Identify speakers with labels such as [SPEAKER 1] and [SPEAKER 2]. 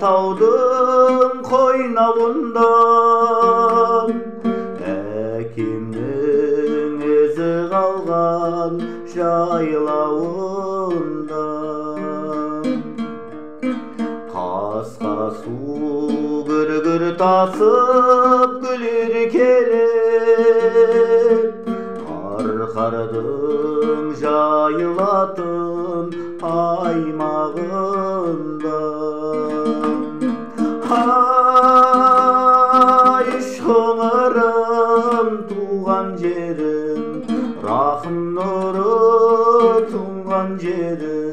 [SPEAKER 1] таудың қойнауында әкемнің ізі қалған жайлауында қасқа су гүр-гүр тасып күлер келіп арқардың жайылатын аймағында ай шоңырым туған жерім рахым нұры тұнған жерім